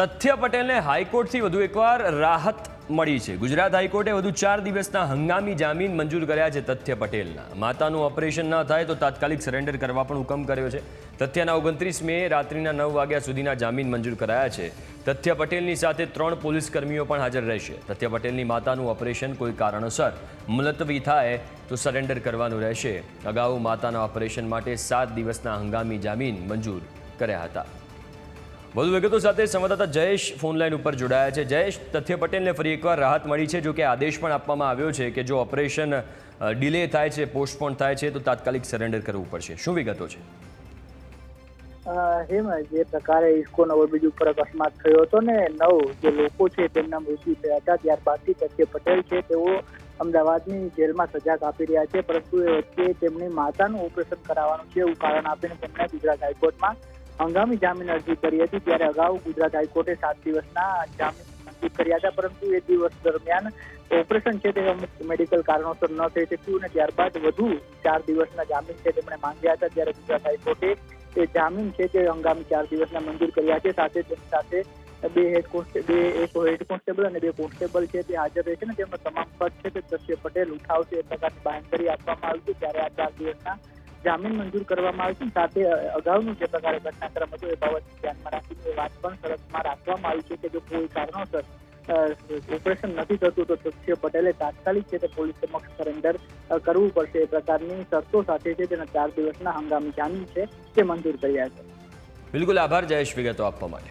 તથ્ય પટેલને હાઈકોર્ટથી વધુ એકવાર રાહત મળી છે। ગુજરાત હાઈકોર્ટે વધુ 4 દિવસના હંગામી જામીન મંજૂર કર્યા છે। તથ્ય પટેલના માતાનું ઓપરેશન ન થાય તો તાત્કાલિક સરેન્ડર કરવા પણ હુકમ કર્યો છે। તથ્યના 29 મે રાત્રિના 9 વાગ્યા સુધીના જામીન મંજૂર કરાયા છે। તથ્ય પટેલની સાથે 3 પોલીસ કર્મીઓ પણ હાજર રહેશે। તથ્ય પટેલની માતાનું ઓપરેશન કોઈ કારણોસર મુલતવી થાય તો સરેન્ડર કરવાનું રહેશે। અગાઉ માતાના ઓપરેશન માટે 7 દિવસના હંગામી જામીન મંજૂર કર્યા હતા। વધુ વિગતો સાથે સંવાદદાતા જયેશ ફોનલાઈન ઉપર જોડાયા છે। જયેશ, તથ્ય પટેલને ફરી એકવાર રાહત મળી છે, જો કે આદેશ પણ આપવામાં આવ્યો છે કે જો ઓપરેશન ડિલે થાય છે, પોસ્ટપોન થાય છે તો તાત્કાલિક સરેન્ડર કરવું પડશે। શું વિગતો છે? જે પ્રકારે ઇસ્કોન ઓવરબ્રિજ ઉપર અકસ્માત થયો હતો ને 9 જે લોકો છે તેમના મૃત્યુ થયા હતા, ત્યારબાદથી તથ્ય પટેલ છે તેઓ અમદાવાદની જેલમાં સજા કાપી રહ્યા છે, પરંતુ એ વચ્ચે તેમની માતાનું ઓપરેશન કરાવવાનું છે એવું કારણ આપીને તેમણે ગુજરાત હાઈકોર્ટમાં હંગામી જામીન અરજી કરી હતી। ત્યારે અગાઉ ગુજરાત હાઈકોર્ટે 7 દિવસના જામીન મંજૂર કર્યા હતા, પરંતુ એ દિવસ દરમિયાન ઓપરેશન છે તે અમુક મેડિકલ કારણોસર ન થઈ શક્યું અને ત્યારબાદ વધુ 4 દિવસના જામીન છે તેમણે માંગ્યા હતા। ત્યારે ગુજરાત હાઈકોર્ટે એ જામીન છે તે હંગામી 4 દિવસના મંજૂર કર્યા છે। તેની સાથે એક હેડ કોન્સ્ટેબલ અને 2 કોન્સ્ટેબલ છે તે હાજર રહેશે ને તેમનો તમામ ખર્ચ છે તે તથ્ય પટેલ ઉઠાવશે એ પ્રકારની બાંહેધરી આપવામાં આવી છે। ત્યારે આ 4 દિવસના જામીન મંજૂર કરવામાં આવી છે। સાથે અગાઉનું જે પ્રકારે ઘટનાક્રમ હતો એ બાબત ધ્યાનમાં રાખીને એ વાત પણ શરતમાં રાખવામાં આવી છે કે જો કોઈ કારણોસર ઓપરેશન નથી થતું તો તથ્ય પટેલે તાત્કાલિક છે તે પોલીસ સમક્ષ સરેન્ડર કરવું પડશે એ પ્રકારની શરતો સાથે છે તેના 4 દિવસના હંગામી જામીન છે તે મંજૂર કર્યા છે। બિલકુલ, આભાર જયેશ વિગતો આપવા માટે।